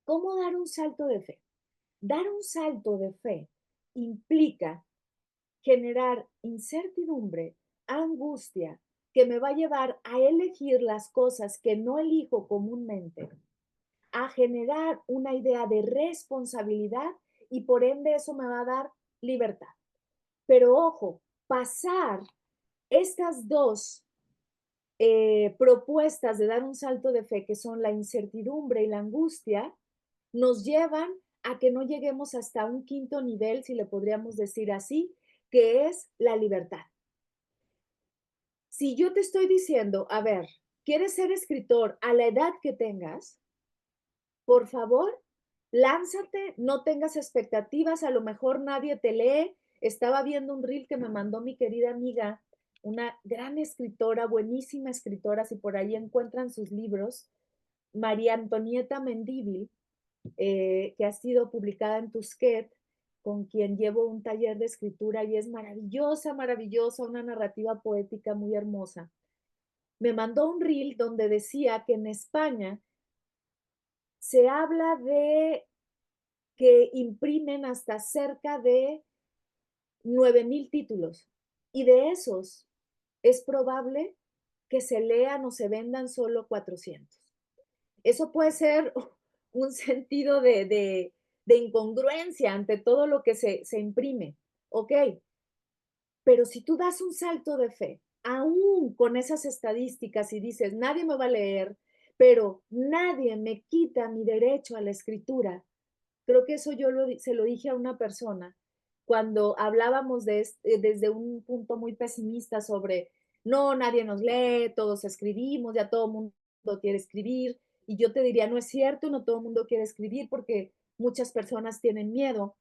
¿Cómo dar un salto de fe? Dar un salto de fe implica generar incertidumbre, angustia, que me va a llevar a elegir las cosas que no elijo comúnmente, a generar una idea de responsabilidad y por ende eso me va a dar libertad. Pero ojo, pasar estas dos propuestas de dar un salto de fe, que son la incertidumbre y la angustia, nos llevan a que no lleguemos hasta un quinto nivel, si le podríamos decir así, que es la libertad. Si yo te estoy diciendo, a ver, ¿quieres ser escritor a la edad que tengas? Por favor, lánzate, no tengas expectativas, a lo mejor nadie te lee. Estaba viendo un reel que me mandó mi querida amiga, una gran escritora, buenísima escritora, si por ahí encuentran sus libros, María Antonieta Mendívil, que ha sido publicada en Tusquet, con quien llevo un taller de escritura y es maravillosa, maravillosa, una narrativa poética muy hermosa. Me mandó un reel donde decía que en España se habla de que imprimen hasta cerca de 9,000 títulos y de esos es probable que se lean o se vendan solo 400. Eso puede ser un sentido de incongruencia ante todo lo que se imprime, ¿ok? Pero si tú das un salto de fe, aún con esas estadísticas y dices, nadie me va a leer, pero nadie me quita mi derecho a la escritura. Creo que eso se lo dije a una persona cuando hablábamos desde un punto muy pesimista sobre, no, nadie nos lee, todos escribimos, ya todo el mundo quiere escribir. Y yo te diría, no es cierto, no todo el mundo quiere escribir porque muchas personas tienen miedo,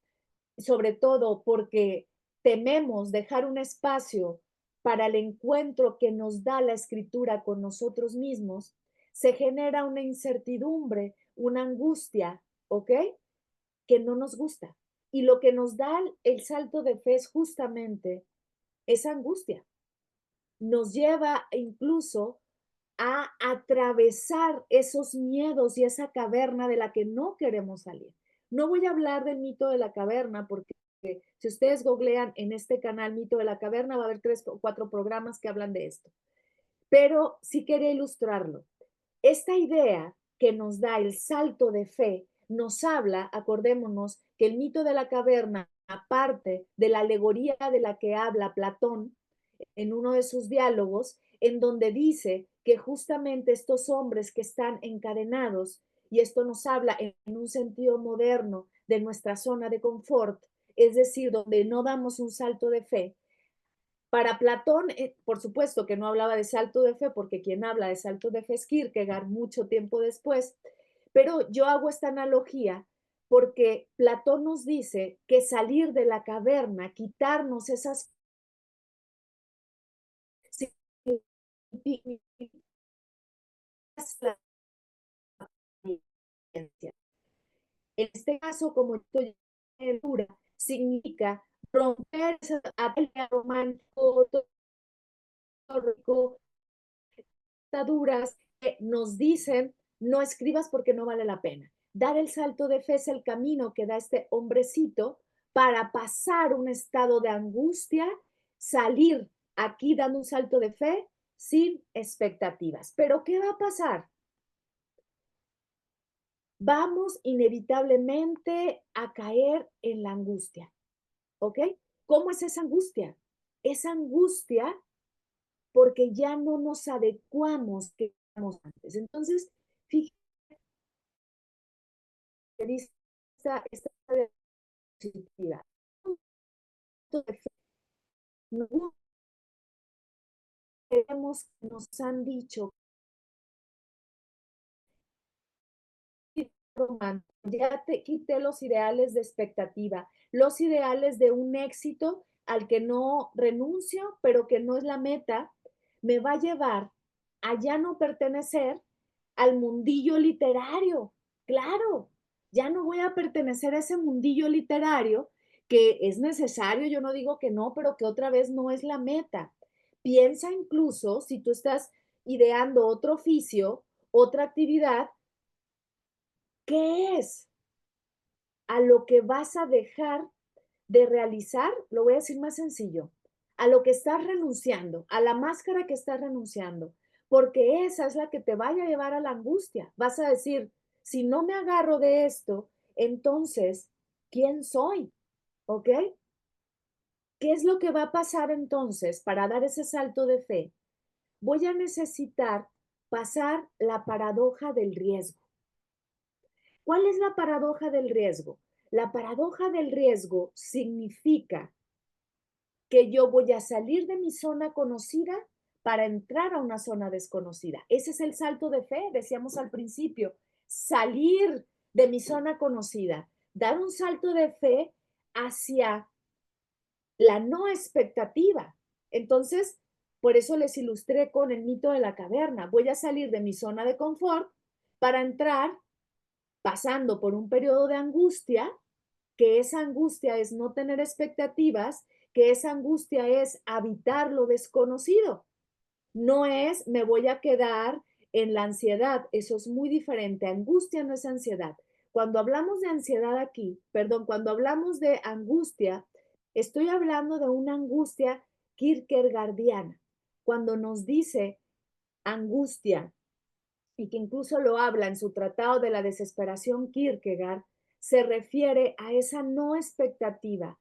sobre todo porque tememos dejar un espacio para el encuentro que nos da la escritura con nosotros mismos, se genera una incertidumbre, una angustia, ¿ok? Que no nos gusta. Y lo que nos da el salto de fe es justamente esa angustia. Nos lleva incluso a atravesar esos miedos y esa caverna de la que no queremos salir. No voy a hablar del mito de la caverna porque si ustedes googlean en este canal Mito de la Caverna va a haber 3 o 4 programas que hablan de esto. Pero sí quería ilustrarlo. Esta idea que nos da el salto de fe nos habla, acordémonos, que el mito de la caverna, aparte de la alegoría de la que habla Platón en uno de sus diálogos, en donde dice que justamente estos hombres que están encadenados, y esto nos habla en un sentido moderno de nuestra zona de confort, es decir, donde no damos un salto de fe, para Platón, por supuesto que no hablaba de salto de fe, porque quien habla de salto de fe es Kierkegaard mucho tiempo después, pero yo hago esta analogía porque Platón nos dice que salir de la caverna, quitarnos esas en este caso, como estoy en dura, significa romper esa atadura romántico, ataduras que nos dicen no escribas porque no vale la pena. Dar el salto de fe es el camino que da este hombrecito para pasar un estado de angustia, salir aquí dando un salto de fe sin expectativas. Pero ¿qué va a pasar? Vamos inevitablemente a caer en la angustia, ¿ok? ¿Cómo es esa angustia? Esa angustia porque ya no nos adecuamos que éramos antes. Entonces, fíjate, esta diapositiva. No queremos, nos han dicho, ya te quité los ideales de expectativa, los ideales de un éxito al que no renuncio, pero que no es la meta, me va a llevar a ya no pertenecer al mundillo literario. Claro, ya no voy a pertenecer a ese mundillo literario que es necesario, yo no digo que no, pero que otra vez no es la meta. Piensa incluso si tú estás ideando otro oficio, otra actividad, ¿Qué es a lo que vas a dejar de realizar? Lo voy a decir más sencillo, a lo que estás renunciando, a la máscara que estás renunciando, porque esa es la que te vaya a llevar a la angustia. Vas a decir, si no me agarro de esto, entonces, ¿quién soy? ¿Ok? ¿Qué es lo que va a pasar entonces para dar ese salto de fe? Voy a necesitar pasar la paradoja del riesgo. ¿Cuál es la paradoja del riesgo? La paradoja del riesgo significa que yo voy a salir de mi zona conocida para entrar a una zona desconocida. Ese es el salto de fe, decíamos al principio, salir de mi zona conocida, dar un salto de fe hacia la no expectativa. Entonces, por eso les ilustré con el mito de la caverna. Voy a salir de mi zona de confort para entrar pasando por un periodo de angustia, que esa angustia es no tener expectativas, que esa angustia es habitar lo desconocido. No es me voy a quedar en la ansiedad, eso es muy diferente. Angustia no es ansiedad. Cuando hablamos de ansiedad aquí, perdón, cuando hablamos de angustia, estoy hablando de una angustia kierkegaardiana. Cuando nos dice angustia, y que incluso lo habla en su Tratado de la Desesperación Kierkegaard, se refiere a esa no expectativa,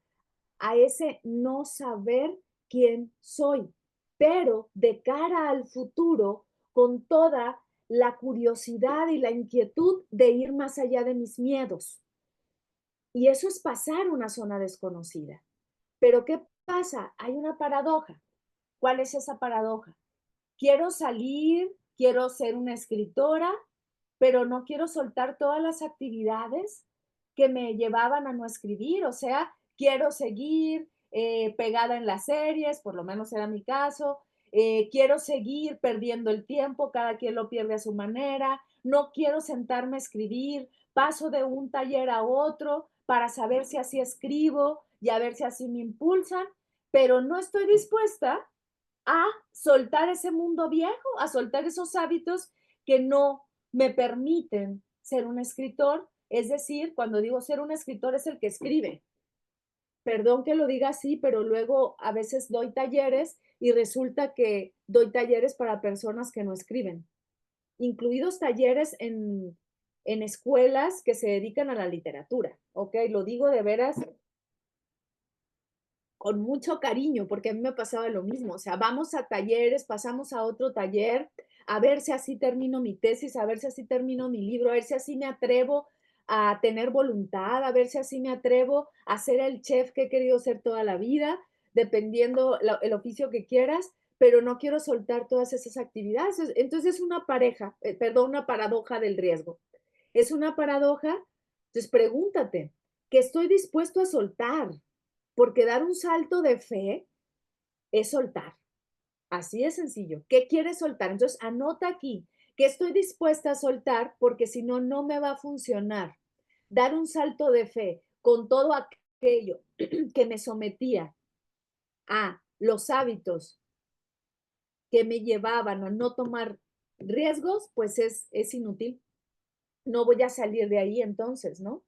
a ese no saber quién soy, pero de cara al futuro, con toda la curiosidad y la inquietud de ir más allá de mis miedos. Y eso es pasar una zona desconocida. Pero ¿qué pasa? Hay una paradoja. ¿Cuál es esa paradoja? Quiero salir, quiero ser una escritora, pero no quiero soltar todas las actividades que me llevaban a no escribir. O sea, quiero seguir pegada en las series, por lo menos era mi caso. Quiero seguir perdiendo el tiempo, cada quien lo pierde a su manera. No quiero sentarme a escribir, paso de un taller a otro para saber si así escribo y a ver si así me impulsan, pero no estoy dispuesta a soltar ese mundo viejo, a soltar esos hábitos que no me permiten ser un escritor. Es decir, cuando digo ser un escritor es el que escribe. Perdón que lo diga así, pero luego a veces doy talleres y resulta que doy talleres para personas que no escriben, incluidos talleres en escuelas que se dedican a la literatura. Ok, lo digo de veras con mucho cariño, porque a mí me pasaba lo mismo. O sea, vamos a talleres, pasamos a otro taller, a ver si así termino mi tesis, a ver si así termino mi libro, a ver si así me atrevo a tener voluntad, a ver si así me atrevo a ser el chef que he querido ser toda la vida, dependiendo el oficio que quieras, pero no quiero soltar todas esas actividades. Entonces es una pareja, perdón, una paradoja del riesgo. Es una paradoja, entonces pregúntate, ¿qué estoy dispuesto a soltar? Porque dar un salto de fe es soltar. Así de sencillo. ¿Qué quieres soltar? Entonces, anota aquí que estoy dispuesta a soltar porque si no, no me va a funcionar. Dar un salto de fe con todo aquello que me sometía a los hábitos que me llevaban a no tomar riesgos, pues es inútil. No voy a salir de ahí entonces, ¿no?